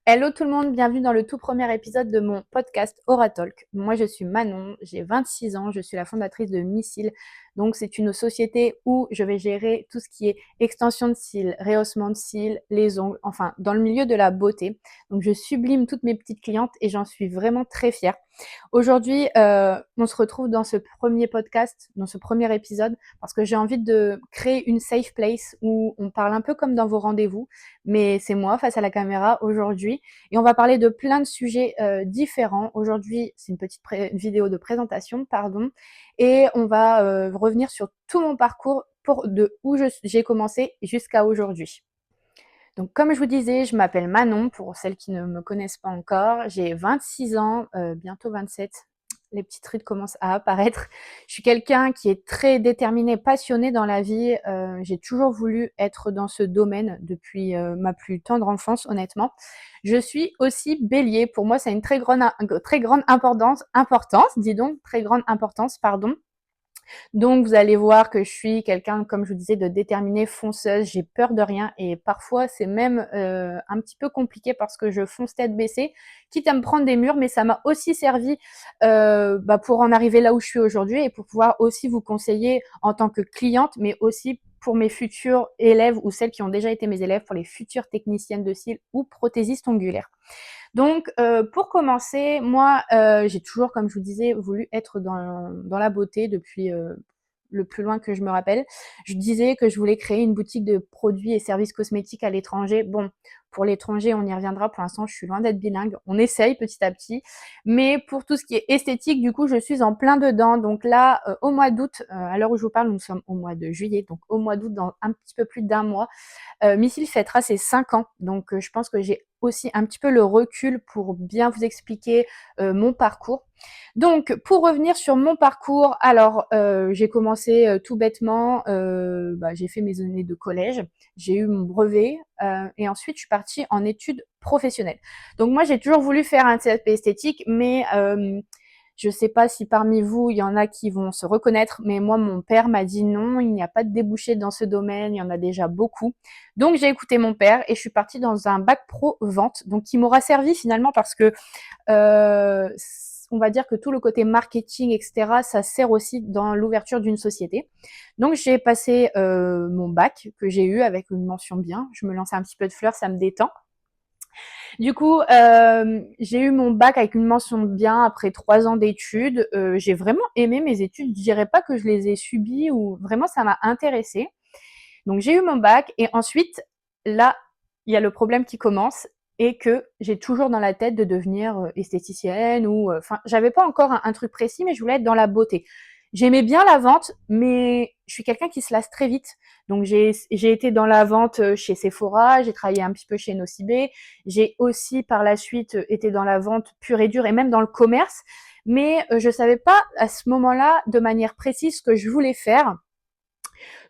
Hello tout le monde, bienvenue dans le tout premier épisode de mon podcast Auratalk. Moi je suis Manon, j'ai 26 ans, je suis la fondatrice de Missile. Donc c'est une société où je vais gérer tout ce qui est extension de cils, rehaussement de cils, les ongles, enfin dans le milieu de la beauté. Donc je sublime toutes mes petites clientes et j'en suis vraiment très fière. Aujourd'hui, on se retrouve dans ce premier podcast, dans ce premier épisode, parce que j'ai envie de créer une safe place où on parle un peu comme dans vos rendez-vous, mais c'est moi face à la caméra aujourd'hui et on va parler de plein de sujets différents. Aujourd'hui, c'est une petite vidéo de présentation, pardon, et on va revenir sur tout mon parcours de où j'ai commencé jusqu'à aujourd'hui. Donc, comme je vous disais, je m'appelle Manon, pour celles qui ne me connaissent pas encore. J'ai 26 ans, bientôt 27. Les petites rides commencent à apparaître. Je suis quelqu'un qui est très déterminé, passionné dans la vie. J'ai toujours voulu être dans ce domaine depuis ma plus tendre enfance, honnêtement. Je suis aussi bélier. Pour moi, c'est une très grande très grande importance, pardon. Donc, vous allez voir que je suis quelqu'un, comme je vous disais, de déterminée, fonceuse. J'ai peur de rien et parfois, c'est même un petit peu compliqué parce que je fonce tête baissée, quitte à me prendre des murs, mais ça m'a aussi servi pour en arriver là où je suis aujourd'hui et pour pouvoir aussi vous conseiller en tant que cliente, mais aussi pour mes futurs élèves ou celles qui ont déjà été mes élèves, pour les futures techniciennes de cils ou prothésistes ongulaires. Donc, pour commencer, moi, j'ai toujours, comme je vous disais, voulu être dans la beauté depuis le plus loin que je me rappelle. Je disais que je voulais créer une boutique de produits et services cosmétiques à l'étranger. Bon, pour l'étranger, on y reviendra. Pour l'instant, je suis loin d'être bilingue. On essaye petit à petit. Mais pour tout ce qui est esthétique, du coup, je suis en plein dedans. Donc là, au mois d'août, à l'heure où je vous parle, nous sommes au mois de juillet. Donc au mois d'août, dans un petit peu plus d'un mois, Missile fêtera ses 5 ans, donc je pense que j'ai aussi un petit peu le recul pour bien vous expliquer mon parcours. Donc, pour revenir sur mon parcours, alors j'ai commencé tout bêtement, j'ai fait mes années de collège, j'ai eu mon brevet et ensuite je suis partie en études professionnelles. Donc moi j'ai toujours voulu faire un CAP esthétique, mais je ne sais pas si parmi vous, il y en a qui vont se reconnaître, mais moi, mon père m'a dit non, il n'y a pas de débouché dans ce domaine, il y en a déjà beaucoup. Donc, j'ai écouté mon père et je suis partie dans un bac pro vente, donc qui m'aura servi finalement parce que euh, on va dire que tout le côté marketing, etc., ça sert aussi dans l'ouverture d'une société. Donc, j'ai passé mon bac que j'ai eu avec une mention bien. Je me lançais un petit peu de fleurs, ça me détend. Du coup, j'ai eu mon bac avec une mention bien après 3 ans d'études. J'ai vraiment aimé mes études. Je dirais pas que je les ai subies ou vraiment ça m'a intéressée. Donc j'ai eu mon bac et ensuite, là, il y a le problème qui commence et que j'ai toujours dans la tête de devenir esthéticienne ou enfin, j'avais pas encore un truc précis, mais je voulais être dans la beauté. J'aimais bien la vente, mais je suis quelqu'un qui se lasse très vite. Donc j'ai été dans la vente chez Sephora, j'ai travaillé un petit peu chez Nocibé, j'ai aussi par la suite été dans la vente pure et dure et même dans le commerce, mais je savais pas à ce moment-là de manière précise ce que je voulais faire.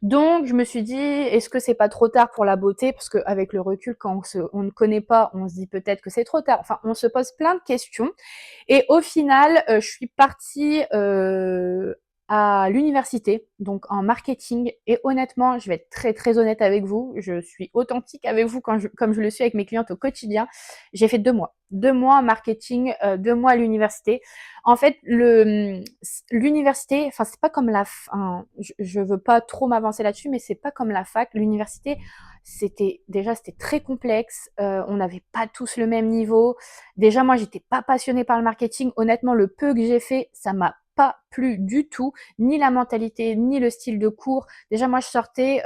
Donc, je me suis dit, est-ce que c'est pas trop tard pour la beauté? Parce qu'avec le recul, quand on ne connaît pas, on se dit peut-être que c'est trop tard. Enfin, on se pose plein de questions. Et au final, je suis partie à l'université, donc en marketing. Et honnêtement, je vais être très très honnête avec vous. Je suis authentique avec vous comme je le suis avec mes clientes au quotidien. J'ai fait 2 mois. 2 mois en marketing, 2 mois à l'université. En fait, l'université, enfin, c'est pas comme je veux pas trop m'avancer là-dessus, mais c'est pas comme la fac. L'université, c'était très complexe. On n'avait pas tous le même niveau. Déjà, moi, j'étais pas passionnée par le marketing. Honnêtement, le peu que j'ai fait, ça m'a pas plu du tout, ni la mentalité, ni le style de cours. Déjà, moi, je sortais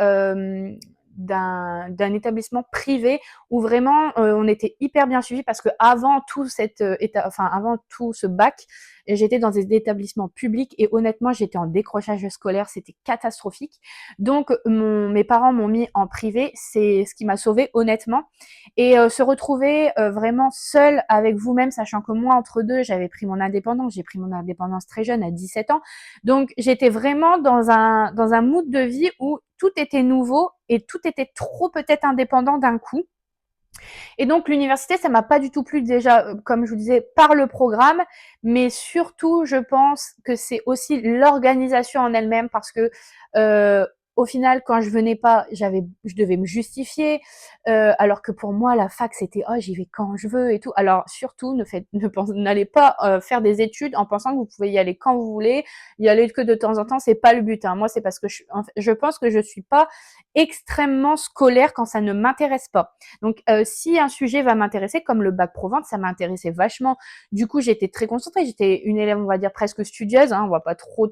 d'un établissement privé où vraiment on était hyper bien suivis parce que avant avant tout ce bac, j'étais dans des établissements publics et honnêtement, j'étais en décrochage scolaire, c'était catastrophique. Donc, mes parents m'ont mis en privé, c'est ce qui m'a sauvée honnêtement. Et se retrouver vraiment seule avec vous-même, sachant que moi, entre deux, j'avais pris mon indépendance. J'ai pris mon indépendance très jeune, à 17 ans. Donc, j'étais vraiment dans un mood de vie où tout était nouveau et tout était trop peut-être indépendant d'un coup. Et donc l'université, ça m'a pas du tout plu déjà, comme je vous disais, par le programme, mais surtout, je pense que c'est aussi l'organisation en elle-même parce que au final, quand je venais pas, je devais me justifier, alors que pour moi, la fac, c'était: «Oh, j'y vais quand je veux et tout». Alors surtout, n'allez pas, faire des études en pensant que vous pouvez y aller quand vous voulez, y aller que de temps en temps, c'est pas le but, hein. Moi, c'est parce que je pense que je suis pas extrêmement scolaire quand ça ne m'intéresse pas. Donc, si un sujet va m'intéresser, comme le bac pro vente, ça m'intéressait vachement. Du coup, j'étais très concentrée. J'étais une élève, on va dire, presque studieuse, hein. On va pas trop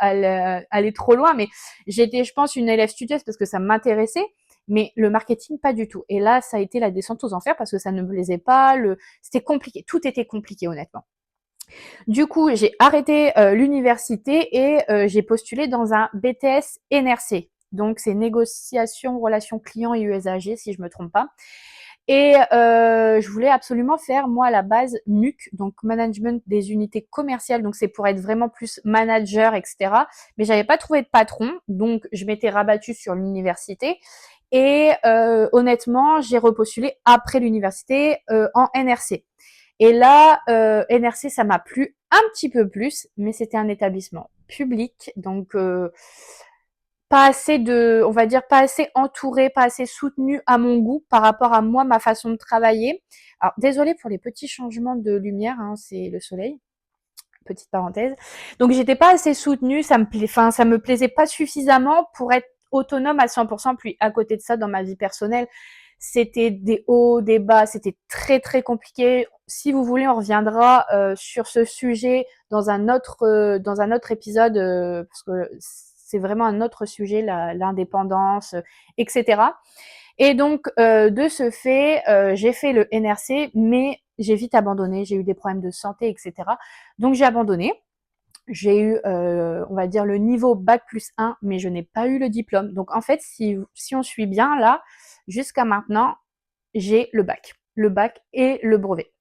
aller trop loin, mais j'étais, je pense, une élève studieuse parce que ça m'intéressait. Mais le marketing, pas du tout. Et là, ça a été la descente aux enfers parce que ça ne me plaisait pas. C'était compliqué. Tout était compliqué, honnêtement. Du coup, j'ai arrêté l'université et j'ai postulé dans un BTS NRC. Donc, c'est négociation, relations clients et USAG, si je me trompe pas. Et je voulais absolument faire, moi, à la base, MUC, donc management des unités commerciales. Donc, c'est pour être vraiment plus manager, etc. Mais j'avais pas trouvé de patron, donc je m'étais rabattue sur l'université. Et honnêtement, j'ai repostulé après l'université en NRC. Et là, NRC, ça m'a plu un petit peu plus, mais c'était un établissement public, donc pas assez on va dire, pas assez entouré, pas assez soutenu à mon goût par rapport à moi, ma façon de travailler. Alors, désolée pour les petits changements de lumière, hein, c'est le soleil. Petite parenthèse. Donc, j'étais pas assez soutenue, ça me plaisait pas suffisamment pour être autonome à 100%. Puis, à côté de ça, dans ma vie personnelle, c'était des hauts, des bas, c'était très très compliqué. Si vous voulez, on reviendra sur ce sujet dans un autre épisode parce que c'est vraiment un autre sujet, l'indépendance, etc. Et donc de ce fait, j'ai fait le NRC, mais j'ai vite abandonné. J'ai eu des problèmes de santé, etc. Donc j'ai abandonné. J'ai eu, on va dire, le niveau bac plus 1, mais je n'ai pas eu le diplôme. Donc en fait, si on suit bien là, jusqu'à maintenant, j'ai le bac et le brevet.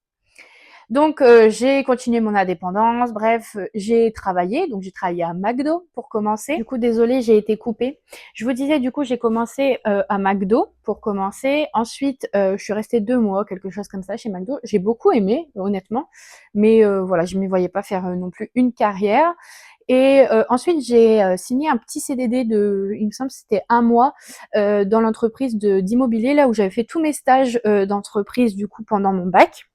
Donc j'ai continué mon indépendance, bref, j'ai travaillé, donc j'ai travaillé à McDo pour commencer. Du coup, désolée, j'ai été coupée. Je vous disais, du coup, j'ai commencé à McDo pour commencer. Ensuite, je suis restée 2 mois, quelque chose comme ça, chez McDo. J'ai beaucoup aimé, honnêtement, mais voilà, je ne m'y voyais pas faire non plus une carrière. Et ensuite, j'ai signé un petit CDD il me semble que c'était 1 mois, dans l'entreprise d'immobilier, là où j'avais fait tous mes stages d'entreprise, du coup, pendant mon bac.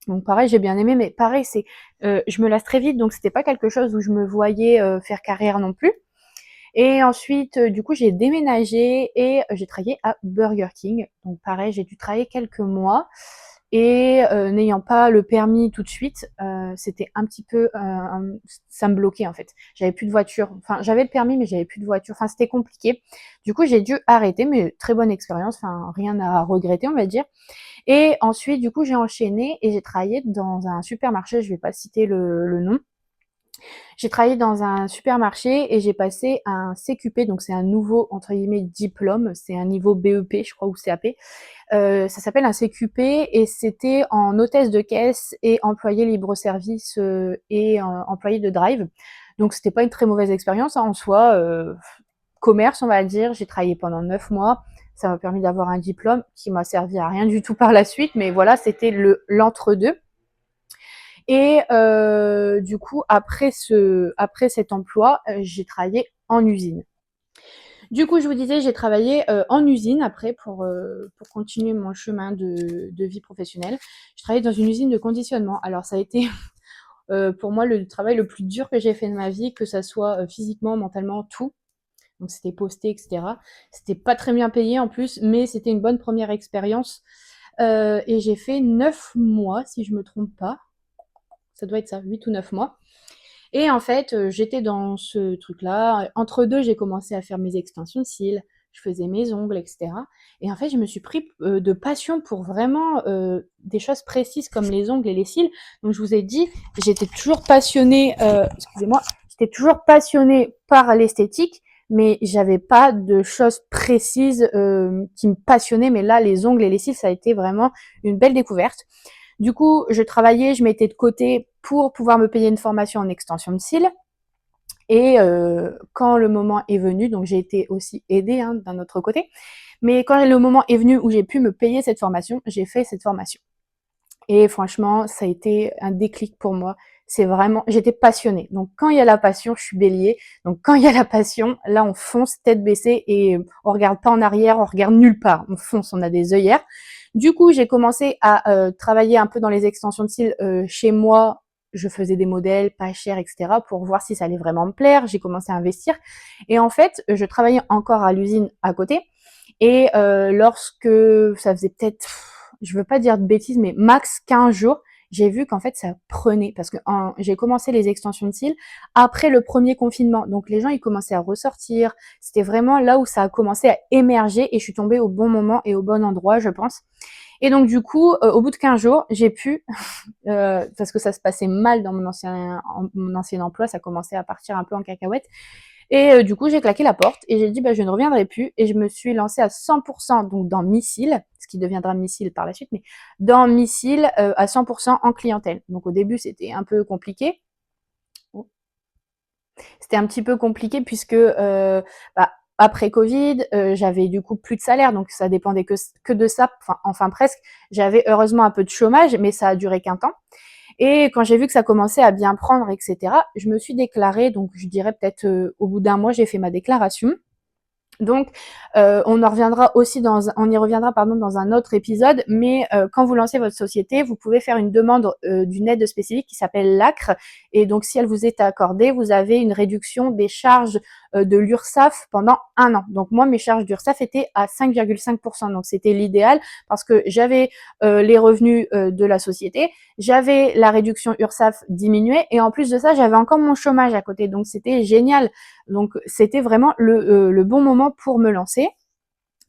Donc pareil, j'ai bien aimé, mais pareil, je me lasse très vite, donc c'était pas quelque chose où je me voyais faire carrière non plus. Et ensuite, du coup, j'ai déménagé et j'ai travaillé à Burger King. Donc pareil, j'ai dû travailler quelques mois et n'ayant pas le permis tout de suite, c'était un petit peu, ça me bloquait en fait. J'avais plus de voiture. Enfin, j'avais le permis, mais j'avais plus de voiture. Enfin, c'était compliqué. Du coup, j'ai dû arrêter, mais très bonne expérience. Enfin, rien à regretter, on va dire. Et ensuite, du coup, j'ai enchaîné et j'ai travaillé dans un supermarché. Je vais pas citer le nom. J'ai travaillé dans un supermarché et j'ai passé un CQP, donc c'est un nouveau entre guillemets diplôme, c'est un niveau BEP, je crois, ou CAP. Ça s'appelle un CQP et c'était en hôtesse de caisse et employé libre-service et employé de drive. Donc c'était pas une très mauvaise expérience hein, en soi. Commerce, on va dire. J'ai travaillé pendant 9 mois. Ça m'a permis d'avoir un diplôme qui m'a servi à rien du tout par la suite, mais voilà, c'était l'entre-deux. Et du coup, après cet emploi, j'ai travaillé en usine. Du coup, je vous disais, j'ai travaillé en usine après pour continuer mon chemin de vie professionnelle. Je travaillais dans une usine de conditionnement. Alors, ça a été pour moi le travail le plus dur que j'ai fait de ma vie, que ça soit physiquement, mentalement, tout. Donc, c'était posté, etc. C'était pas très bien payé en plus, mais c'était une bonne première expérience. Et j'ai fait 9 mois, si je me trompe pas. Ça doit être ça, 8 ou 9 mois. Et en fait, j'étais dans ce truc-là. Entre deux, j'ai commencé à faire mes extensions de cils, je faisais mes ongles, etc. Et en fait, je me suis pris de passion pour vraiment des choses précises comme les ongles et les cils. Donc, je vous ai dit, j'étais toujours passionnée, excusez-moi, j'étais toujours passionnée par l'esthétique, mais j'avais pas de choses précises qui me passionnaient. Mais là, les ongles et les cils, ça a été vraiment une belle découverte. Du coup, je travaillais, je mettais de côté pour pouvoir me payer une formation en extension de cils. Et quand le moment est venu, donc j'ai été aussi aidée hein, d'un autre côté, mais quand le moment est venu où j'ai pu me payer cette formation, j'ai fait cette formation. Et franchement, ça a été un déclic pour moi. c'est vraiment, j'étais passionnée. Donc quand il y a la passion, je suis bélier. Donc quand il y a la passion, là on fonce tête baissée et on regarde pas en arrière, on regarde nulle part. On fonce, on a des œillères. Du coup, j'ai commencé à travailler un peu dans les extensions de cils chez moi. Je faisais des modèles pas chers, etc. pour voir si ça allait vraiment me plaire. J'ai commencé à investir. Et en fait, je travaillais encore à l'usine à côté. Et lorsque ça faisait peut-être, je veux pas dire de bêtises, mais max 15 jours, j'ai vu qu'en fait ça prenait parce que j'ai commencé les extensions de cils après le premier confinement. Donc les gens ils commençaient à ressortir. C'était vraiment là où ça a commencé à émerger et je suis tombée au bon moment et au bon endroit, je pense. Et donc du coup, au bout de 15 jours, j'ai pu, parce que ça se passait mal dans mon ancien emploi, ça commençait à partir un peu en cacahuète. Et du coup, j'ai claqué la porte et j'ai dit bah, je ne reviendrai plus et je me suis lancée à 100% donc dans Missile, ce qui deviendra Missile par la suite, mais dans Missile à 100% en clientèle. Donc au début, c'était un peu compliqué. C'était un petit peu compliqué puisque bah, après Covid, j'avais du coup plus de salaire, donc ça dépendait que de ça, enfin presque. J'avais heureusement un peu de chômage, mais ça a duré qu'un temps. Et quand j'ai vu que ça commençait à bien prendre, etc., je me suis déclarée, donc je dirais peut-être au bout d'un mois, j'ai fait ma déclaration. Donc, on y reviendra pardon dans un autre épisode. Mais quand vous lancez votre société, vous pouvez faire une demande d'une aide spécifique qui s'appelle l'ACRE. Et donc, si elle vous est accordée, vous avez une réduction des charges de l'URSSAF pendant 1 an. Donc, moi, mes charges d'URSSAF étaient à 5,5%. Donc, c'était l'idéal parce que j'avais les revenus de la société, j'avais la réduction URSSAF diminuée et en plus de ça, j'avais encore mon chômage à côté. Donc, c'était génial. Donc, c'était vraiment le bon moment pour me lancer.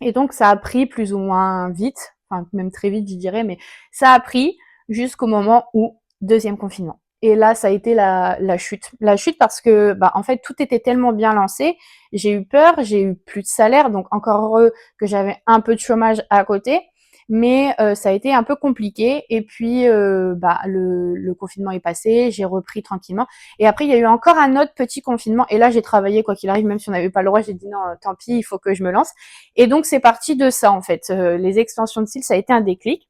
Et donc, ça a pris plus ou moins vite, enfin même très vite, je dirais, mais ça a pris jusqu'au moment où deuxième confinement. Et là, ça a été la chute. La chute parce que, bah, en fait, tout était tellement bien lancé. J'ai eu peur, j'ai eu plus de salaire, donc encore heureux que j'avais un peu de chômage à côté. Mais ça a été un peu compliqué. Et puis, bah, le confinement est passé, j'ai repris tranquillement. Et après, il y a eu encore un autre petit confinement. Et là, j'ai travaillé, quoi qu'il arrive, même si on n'avait pas le droit, j'ai dit non, tant pis, il faut que je me lance. Et donc, c'est parti de ça, en fait. Les extensions de cils, ça a été un déclic.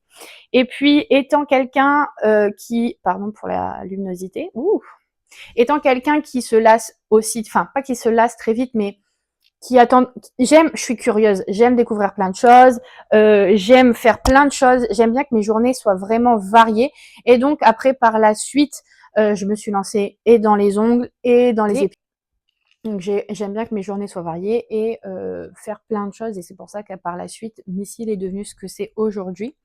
Et puis, étant quelqu'un qui, pardon pour la luminosité, étant quelqu'un qui se lasse aussi, enfin, pas qui se lasse très vite, mais qui attend, je suis curieuse, j'aime découvrir plein de choses, j'aime faire plein de choses, j'aime bien que mes journées soient vraiment variées. Et donc, après, par la suite, je me suis lancée et dans les ongles et dans les épaules. Donc j'aime bien que mes journées soient variées et faire plein de choses et c'est pour ça qu'à par la suite, Missile est devenu ce que c'est aujourd'hui.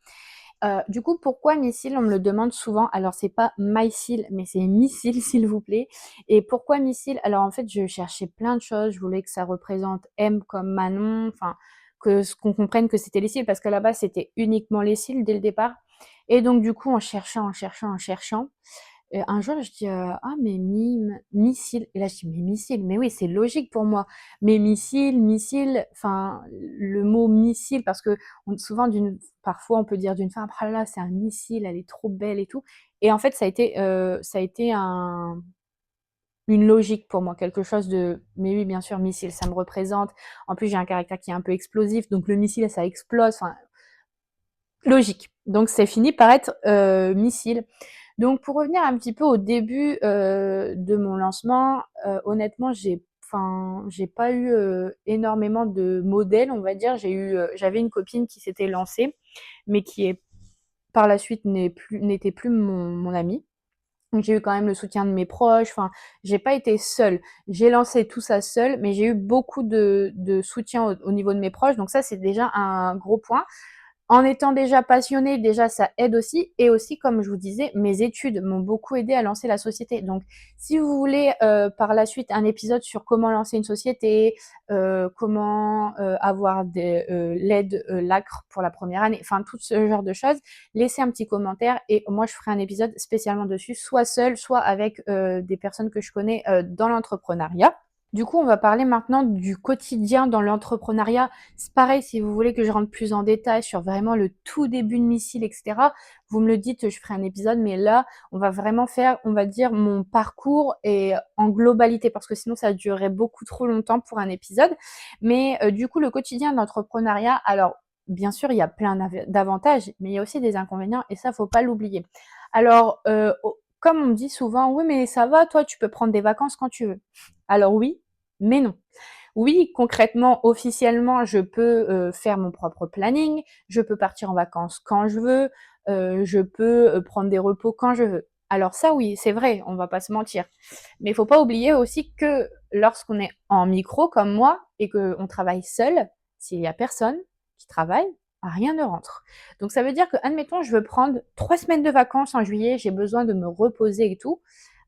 Du coup, pourquoi Missile? On me le demande souvent. Alors c'est pas Mycile, mais c'est Missile s'il vous plaît. Et pourquoi Missile? Alors en fait, je cherchais plein de choses. Je voulais que ça représente M comme Manon, enfin qu'on comprenne que c'était les cils parce qu'à la base c'était uniquement les cils dès le départ. Et donc du coup, en cherchant, un jour, je dis ah mais missile. Et là, je dis mais missile, mais oui, c'est logique pour moi. Mais missile, enfin le mot missile, parce que souvent parfois on peut dire d'une femme, ah là, c'est un missile, elle est trop belle et tout. Et en fait, ça a été une logique pour moi, quelque chose de, mais oui, bien sûr, missile, ça me représente. En plus, j'ai un caractère qui est un peu explosif, donc le missile, ça explose. Enfin, logique. Donc, c'est fini par être missile. Donc pour revenir un petit peu au début de mon lancement, honnêtement, j'ai pas eu énormément de modèles, on va dire. J'avais une copine qui s'était lancée, mais qui est par la suite n'était plus mon amie. Donc j'ai eu quand même le soutien de mes proches. Enfin, j'ai pas été seule. J'ai lancé tout ça seule, mais j'ai eu beaucoup de soutien au niveau de mes proches. Donc ça, c'est déjà un gros point. En étant déjà passionnée, déjà ça aide aussi. Et aussi, comme je vous disais, mes études m'ont beaucoup aidé à lancer la société. Donc, si vous voulez par la suite un épisode sur comment lancer une société, comment avoir l'aide LACRE pour la première année, enfin tout ce genre de choses, laissez un petit commentaire et moi je ferai un épisode spécialement dessus, soit seul, soit avec des personnes que je connais dans l'entrepreneuriat. Du coup, on va parler maintenant du quotidien dans l'entrepreneuriat. C'est pareil, si vous voulez que je rentre plus en détail sur vraiment le tout début de Missile, etc., vous me le dites, je ferai un épisode, mais là, on va vraiment faire, on va dire, mon parcours et en globalité, parce que sinon, ça durerait beaucoup trop longtemps pour un épisode. Mais du coup, le quotidien de l'entrepreneuriat, alors, bien sûr, il y a plein d'avantages, mais il y a aussi des inconvénients, et ça, faut pas l'oublier. Alors, comme on me dit souvent: «Oui, mais ça va, toi, tu peux prendre des vacances quand tu veux». Alors oui, mais non. Oui, concrètement, officiellement, je peux, faire mon propre planning, je peux partir en vacances quand je veux, je peux, prendre des repos quand je veux. Alors ça oui, c'est vrai, on va pas se mentir. Mais il faut pas oublier aussi que lorsqu'on est en micro comme moi et qu'on travaille seul, s'il y a personne qui travaille, rien ne rentre. Donc ça veut dire que, admettons, je veux prendre 3 semaines de vacances en juillet, j'ai besoin de me reposer et tout.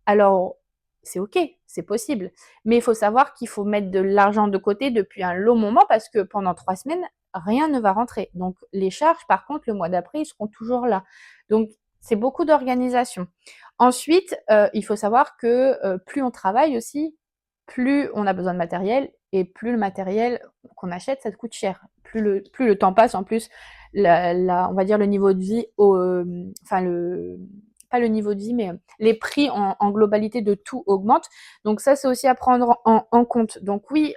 Alors, c'est OK, c'est possible. Mais il faut savoir qu'il faut mettre de l'argent de côté depuis un long moment parce que pendant 3 semaines, rien ne va rentrer. Donc les charges, par contre, le mois d'après, ils seront toujours là. Donc c'est beaucoup d'organisation. Ensuite, il faut savoir que, plus on travaille aussi, plus on a besoin de matériel et plus le matériel qu'on achète, ça te coûte cher. Plus le temps passe, en plus, on va dire le niveau de vie enfin pas le niveau de vie, mais les prix en globalité de tout augmentent. Donc ça, c'est aussi à prendre en compte. Donc oui,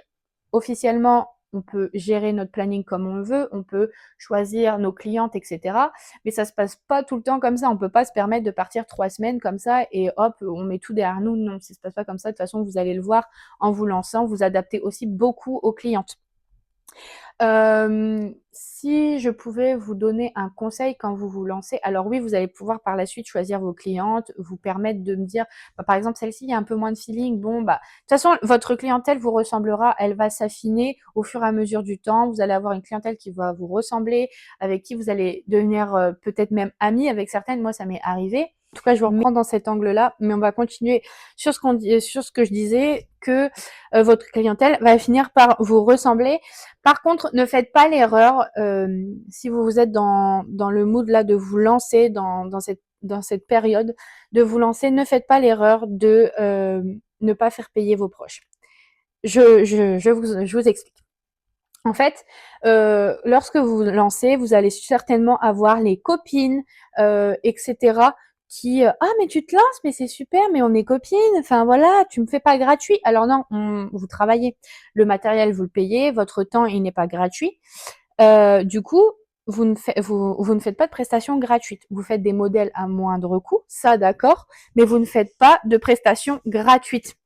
officiellement, on peut gérer notre planning comme on le veut, on peut choisir nos clientes, etc. Mais ça se passe pas tout le temps comme ça. On peut pas se permettre de partir 3 semaines comme ça et hop, on met tout derrière nous. Non, ça se passe pas comme ça. De toute façon, vous allez le voir en vous lançant. Vous adaptez aussi beaucoup aux clientes. Si je pouvais vous donner un conseil quand vous vous lancez, alors oui, vous allez pouvoir par la suite choisir vos clientes, vous permettre de me dire, bah, par exemple, celle-ci, il y a un peu moins de feeling. Bon, bah, de toute façon, votre clientèle vous ressemblera, elle va s'affiner au fur et à mesure du temps. Vous allez avoir une clientèle qui va vous ressembler, avec qui vous allez devenir peut-être même amis avec certaines. Moi, ça m'est arrivé. En tout cas, je vous reprends dans cet angle-là, mais on va continuer sur ce que je disais, que votre clientèle va finir par vous ressembler. Par contre, ne faites pas l'erreur, si vous êtes dans le mood là de vous lancer dans cette période, de vous lancer, ne faites pas l'erreur de ne pas faire payer vos proches. Je vous explique. En fait, lorsque vous vous lancez, vous allez certainement avoir les copines, etc. qui ah mais tu te lances, mais c'est super, mais on est copines. Enfin voilà, tu me fais pas gratuit. Alors non, vous travaillez, le matériel vous le payez, votre temps il n'est pas gratuit. Du coup, vous ne faites pas de prestations gratuites. Vous faites des modèles à moindre coût, ça d'accord, mais vous ne faites pas de prestations gratuites.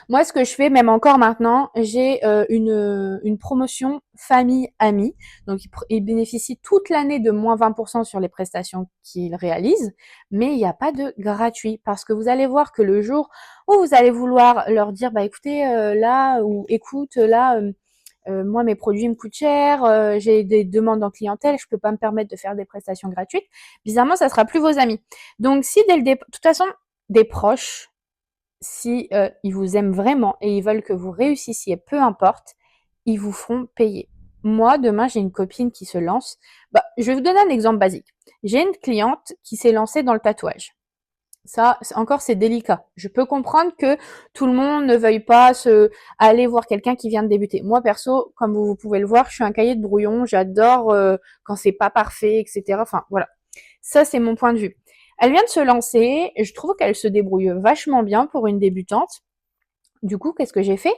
Moi, ce que je fais, même encore maintenant, j'ai une promotion famille-amis. Donc, ils bénéficient toute l'année de moins 20% sur les prestations qu'ils réalisent, mais il n'y a pas de gratuit. Parce que vous allez voir que le jour où vous allez vouloir leur dire, bah écoutez, là, ou écoute, là, moi, mes produits me coûtent cher, j'ai des demandes en clientèle, je peux pas me permettre de faire des prestations gratuites. Bizarrement, ça sera plus vos amis. Donc, si dès le départ, de toute façon, des proches, si ils vous aiment vraiment et ils veulent que vous réussissiez, peu importe, ils vous feront payer. Moi, demain, j'ai une copine qui se lance. Bah, je vais vous donner un exemple basique. J'ai une cliente qui s'est lancée dans le tatouage. Ça, encore, c'est délicat. Je peux comprendre que tout le monde ne veuille pas aller voir quelqu'un qui vient de débuter. Moi, perso, comme vous pouvez le voir, je suis un cahier de brouillon. J'adore quand c'est pas parfait, etc. Enfin, voilà. Ça, c'est mon point de vue. Elle vient de se lancer et je trouve qu'elle se débrouille vachement bien pour une débutante. Du coup, qu'est-ce que j'ai fait?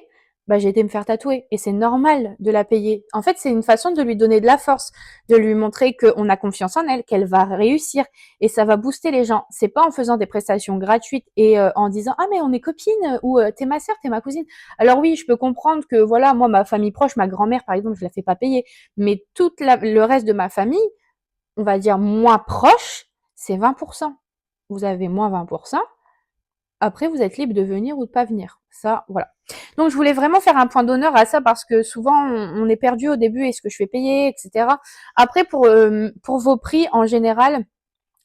Bah, j'ai été me faire tatouer et c'est normal de la payer. En fait, c'est une façon de lui donner de la force, de lui montrer qu'on a confiance en elle, qu'elle va réussir et ça va booster les gens. C'est pas en faisant des prestations gratuites et en disant ah mais on est copines ou t'es ma sœur, t'es ma cousine. Alors oui, je peux comprendre que voilà, moi ma famille proche, ma grand-mère par exemple, je la fais pas payer, mais le reste de ma famille, on va dire moins proche, c'est 20%. Vous avez moins 20%. Après, vous êtes libre de venir ou de pas venir. Ça, voilà. Donc, je voulais vraiment faire un point d'honneur à ça parce que souvent, on est perdu au début. Est-ce que je fais payer, etc. Après, pour vos prix, en général,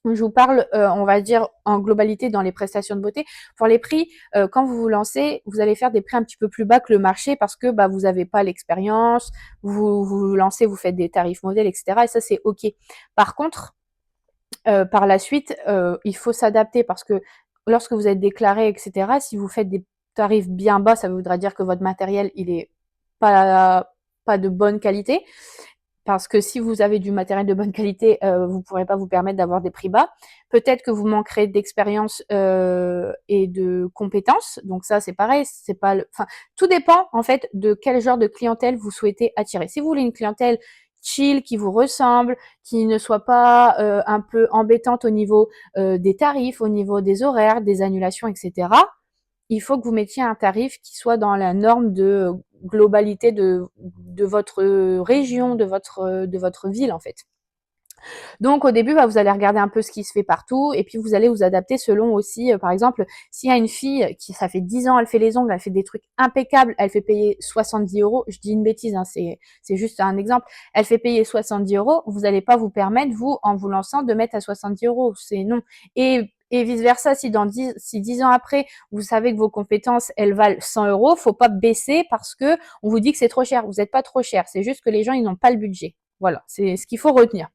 je vous parle, on va dire, en globalité dans les prestations de beauté. Pour les prix, quand vous vous lancez, vous allez faire des prix un petit peu plus bas que le marché parce que bah, vous n'avez pas l'expérience, vous lancez, vous faites des tarifs modèles, etc. Et ça, c'est OK. Par contre, par la suite, il faut s'adapter parce que lorsque vous êtes déclaré, etc., si vous faites des tarifs bien bas, ça voudra dire que votre matériel, il est pas de bonne qualité. Parce que si vous avez du matériel de bonne qualité, vous pourrez pas vous permettre d'avoir des prix bas. Peut-être que vous manquerez d'expérience et de compétences. Donc ça, c'est pareil. C'est pas, enfin, tout dépend en fait de quel genre de clientèle vous souhaitez attirer. Si vous voulez une clientèle chill, qui vous ressemble, qui ne soit pas un peu embêtante au niveau des tarifs, au niveau des horaires, des annulations, etc. Il faut que vous mettiez un tarif qui soit dans la norme de globalité de votre région, de votre ville en fait. Donc au début, vous allez regarder un peu ce qui se fait partout et puis vous allez vous adapter selon aussi, par exemple, s'il y a une fille qui, ça fait 10 ans, elle fait les ongles, elle fait des trucs impeccables, elle fait payer 70 €, je dis une bêtise, hein, c'est juste un exemple, elle fait payer 70 €, vous n'allez pas vous permettre, vous, en vous lançant, de mettre à 70 €, c'est non. Et vice versa, si 10 ans après, vous savez que vos compétences, elles valent 100 €, faut pas baisser parce que on vous dit que c'est trop cher. Vous n'êtes pas trop cher. C'est juste que les gens, ils n'ont pas le budget. Voilà. C'est ce qu'il faut retenir.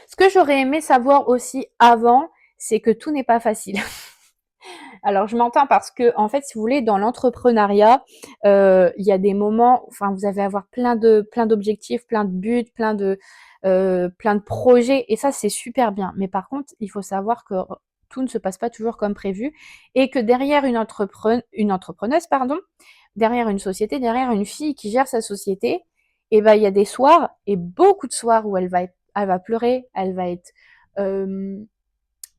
Ce que j'aurais aimé savoir aussi avant, c'est que tout n'est pas facile. Alors, je m'entends parce que, en fait, si vous voulez, dans l'entrepreneuriat, il y a des moments, enfin, vous allez avoir plein d'objectifs, plein de buts, plein de projets, et ça, c'est super bien. Mais par contre, il faut savoir que tout ne se passe pas toujours comme prévu, et que derrière une entrepreneuse, pardon, derrière une société, derrière une fille qui gère sa société, et ben, il y a des soirs, et beaucoup de soirs où elle va pleurer, elle va être,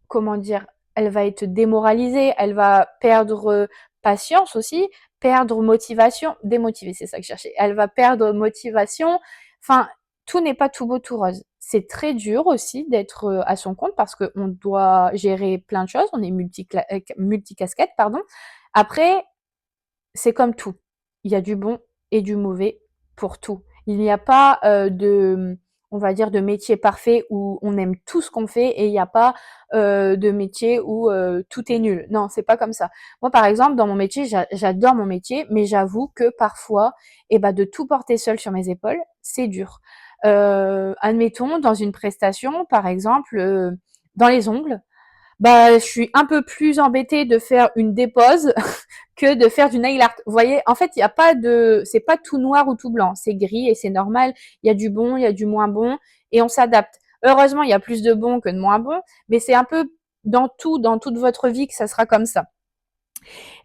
comment dire, elle va être démoralisée, elle va perdre patience aussi, perdre motivation, démotivée, c'est ça que je cherchais. Elle va perdre motivation. Enfin, tout n'est pas tout beau tout rose. C'est très dur aussi d'être à son compte parce qu'on doit gérer plein de choses. On est multicasquette, pardon. Après, c'est comme tout. Il y a du bon et du mauvais pour tout. Il n'y a pas on va dire, de métier parfait où on aime tout ce qu'on fait et il n'y a pas de métier où tout est nul. Non, c'est pas comme ça. Moi, par exemple, dans mon métier, j'adore mon métier, mais j'avoue que parfois, de tout porter seul sur mes épaules, c'est dur. Admettons, dans une prestation, par exemple, dans les ongles, je suis un peu plus embêtée de faire une dépose que de faire du nail art. Vous voyez, en fait, il y a pas de, c'est pas tout noir ou tout blanc, c'est gris et c'est normal. Il y a du bon, il y a du moins bon et on s'adapte. Heureusement, il y a plus de bons que de moins bons, mais c'est un peu dans toute votre vie que ça sera comme ça.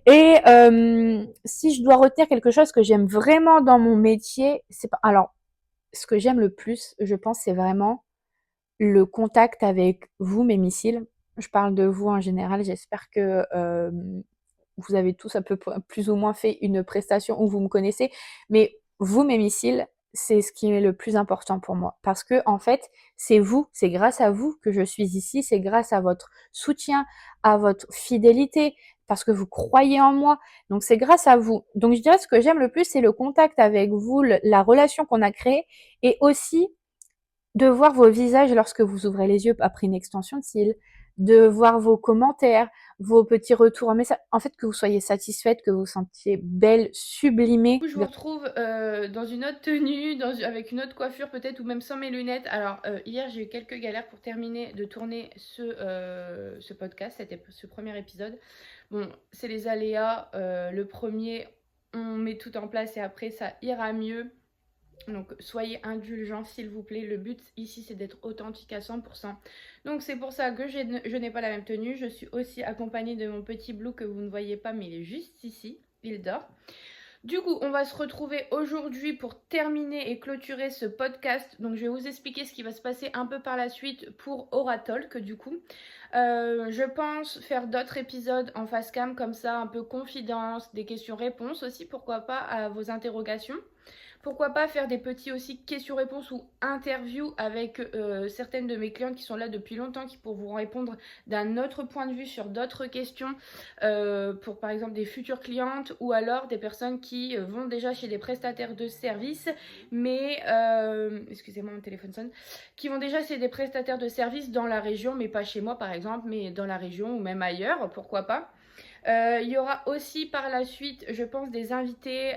Et si je dois retenir quelque chose que j'aime vraiment dans mon métier, c'est pas, alors, ce que j'aime le plus, je pense, c'est vraiment le contact avec vous, mes missiles. Je parle de vous en général. J'espère que vous avez tous un peu plus ou moins fait une prestation où vous me connaissez. Mais vous, mes missiles, c'est ce qui est le plus important pour moi. Parce que, en fait, c'est vous, c'est grâce à vous que je suis ici. C'est grâce à votre soutien, à votre fidélité, parce que vous croyez en moi. Donc, c'est grâce à vous. Donc, je dirais ce que j'aime le plus, c'est le contact avec vous, la relation qu'on a créée et aussi de voir vos visages lorsque vous ouvrez les yeux après une extension de cils, de voir vos commentaires, vos petits retours en message, en fait, que vous soyez satisfaite, que vous vous sentiez belle, sublimée. Je vous retrouve dans une autre tenue, avec une autre coiffure peut-être, ou même sans mes lunettes. Alors hier j'ai eu quelques galères pour terminer de tourner ce podcast, c'était ce premier épisode. Bon, c'est les aléas, le premier on met tout en place et après ça ira mieux. Donc soyez indulgents s'il vous plaît, le but ici c'est d'être authentique à 100%. Donc c'est pour ça que je n'ai pas la même tenue, je suis aussi accompagnée de mon petit Blue que vous ne voyez pas mais il est juste ici, il dort. Du coup, on va se retrouver aujourd'hui pour terminer et clôturer ce podcast. Donc, je vais vous expliquer ce qui va se passer un peu par la suite pour Oratalk, du coup. Je pense faire d'autres épisodes en face cam, comme ça, un peu confidence, des questions-réponses aussi, pourquoi pas, à vos interrogations. Pourquoi pas faire des petits aussi questions-réponses ou interviews avec certaines de mes clientes qui sont là depuis longtemps, qui pourront vous répondre d'un autre point de vue sur d'autres questions pour par exemple des futures clientes ou alors des personnes qui vont déjà chez des prestataires de services, mais excusez-moi mon téléphone sonne, qui vont déjà chez des prestataires de services dans la région, mais pas chez moi par exemple, mais dans la région ou même ailleurs, pourquoi pas. Il y aura aussi par la suite, je pense, des invités,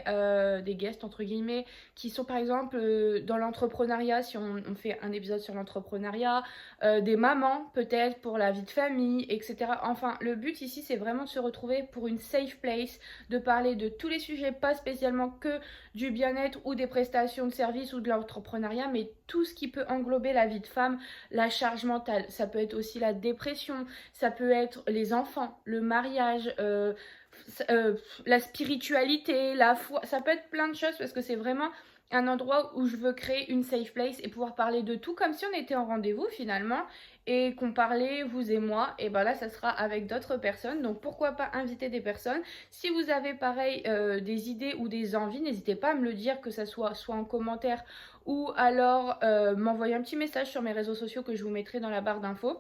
des guests entre guillemets, qui sont par exemple dans l'entrepreneuriat, si on fait un épisode sur l'entrepreneuriat, des mamans peut-être pour la vie de famille, etc. Enfin, le but ici, c'est vraiment de se retrouver pour une safe place, de parler de tous les sujets, pas spécialement que du bien-être ou des prestations de services ou de l'entrepreneuriat, mais tout ce qui peut englober la vie de femme, la charge mentale. Ça peut être aussi la dépression, ça peut être les enfants, le mariage, la spiritualité, la foi, ça peut être plein de choses parce que c'est vraiment un endroit où je veux créer une safe place et pouvoir parler de tout comme si on était en rendez-vous finalement et qu'on parlait vous et moi, et ben là ça sera avec d'autres personnes, donc pourquoi pas inviter des personnes. Si vous avez pareil des idées ou des envies, n'hésitez pas à me le dire, que ça soit en commentaire ou alors m'envoyer un petit message sur mes réseaux sociaux que je vous mettrai dans la barre d'infos.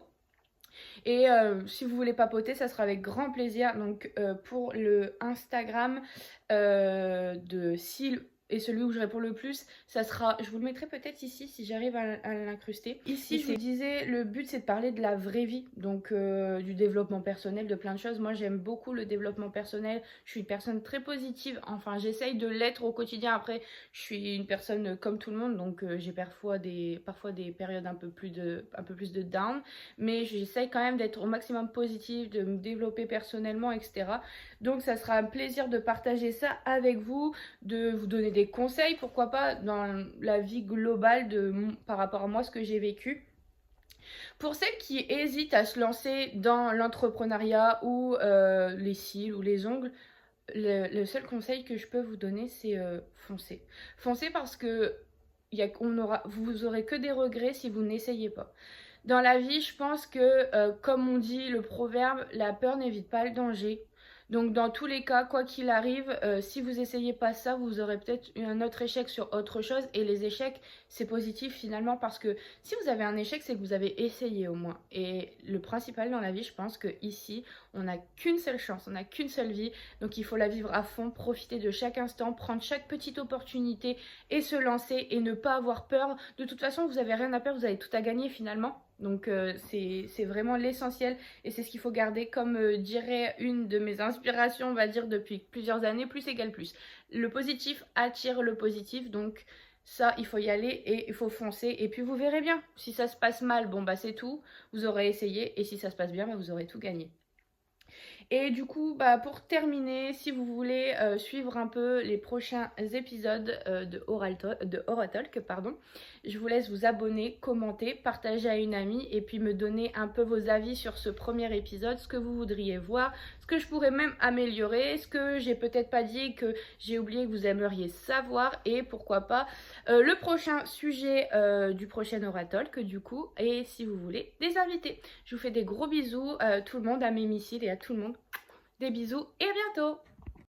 Et si vous voulez papoter, ça sera avec grand plaisir. Donc pour le Instagram de Syl et celui où je réponds le plus, ça sera, je vous le mettrai peut-être ici si j'arrive à l'incruster. Ici, je vous disais, le but c'est de parler de la vraie vie, donc du développement personnel, de plein de choses. Moi j'aime beaucoup le développement personnel, je suis une personne très positive, enfin j'essaye de l'être au quotidien. Après, je suis une personne comme tout le monde, donc j'ai parfois des périodes un peu plus de down, mais j'essaye quand même d'être au maximum positive, de me développer personnellement, etc. Donc ça sera un plaisir de partager ça avec vous, de vous donner des conseils, pourquoi pas, dans la vie globale par rapport à moi, ce que j'ai vécu. Pour celles qui hésitent à se lancer dans l'entrepreneuriat ou les cils ou les ongles, le seul conseil que je peux vous donner, c'est foncer. Foncez parce que vous aurez que des regrets si vous n'essayez pas. Dans la vie, je pense que, comme on dit le proverbe, la peur n'évite pas le danger. Donc dans tous les cas, quoi qu'il arrive, si vous essayez pas ça, vous aurez peut-être eu un autre échec sur autre chose. Et les échecs, c'est positif finalement, parce que si vous avez un échec, c'est que vous avez essayé au moins. Et le principal dans la vie, je pense que ici, on n'a qu'une seule chance, on n'a qu'une seule vie. Donc il faut la vivre à fond, profiter de chaque instant, prendre chaque petite opportunité et se lancer et ne pas avoir peur. De toute façon, vous n'avez rien à perdre, vous avez tout à gagner finalement. Donc c'est vraiment l'essentiel et c'est ce qu'il faut garder, comme dirait une de mes inspirations, on va dire depuis plusieurs années, plus égale plus. Le positif attire le positif, donc ça il faut y aller et il faut foncer, et puis vous verrez bien. Si ça se passe mal, bon bah c'est tout, vous aurez essayé, et si ça se passe bien, bah, vous aurez tout gagné. Et du coup, bah, pour terminer, si vous voulez suivre un peu les prochains épisodes de Oral Talk, pardon, je vous laisse vous abonner, commenter, partager à une amie et puis me donner un peu vos avis sur ce premier épisode, ce que vous voudriez voir, ce que je pourrais même améliorer, ce que j'ai peut-être pas dit et que j'ai oublié que vous aimeriez savoir, et pourquoi pas le prochain sujet du prochain Oral Talk du coup, et si vous voulez des invités. Je vous fais des gros bisous tout le monde, à mes missiles et à tout le monde. Des bisous et à bientôt!